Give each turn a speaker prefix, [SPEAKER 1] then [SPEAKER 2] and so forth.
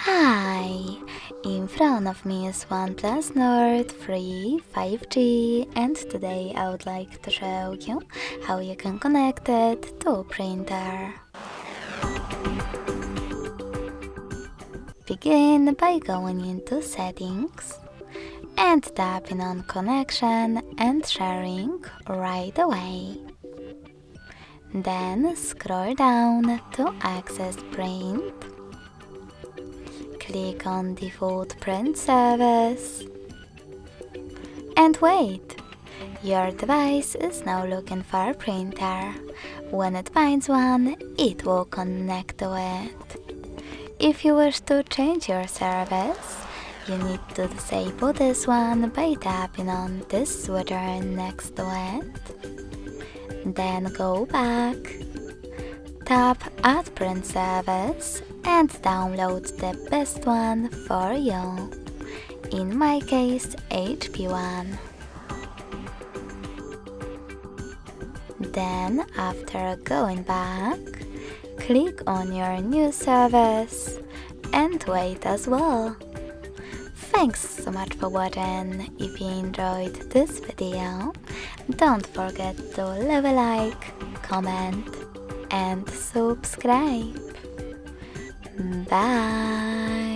[SPEAKER 1] Hi! In front of me is OnePlus Nord 3 5G, and today I would like to show you how you can connect it to a printer. Begin by going into Settings and tapping on Connection and Sharing right away. Then scroll down to access Print. Click on Default Print Service. And wait! Your device is now looking for a printer. When it finds one, it will connect to it. If you wish to change your service, you need to disable this one by tapping on this switcher next to it. Then go back, tap Add Print Service and download the best one for you. In my case, HP one. Then, after going back, click on your new service and wait as well. Thanks so much for watching. If you enjoyed this video, don't forget to leave a like, comment and subscribe. Bye!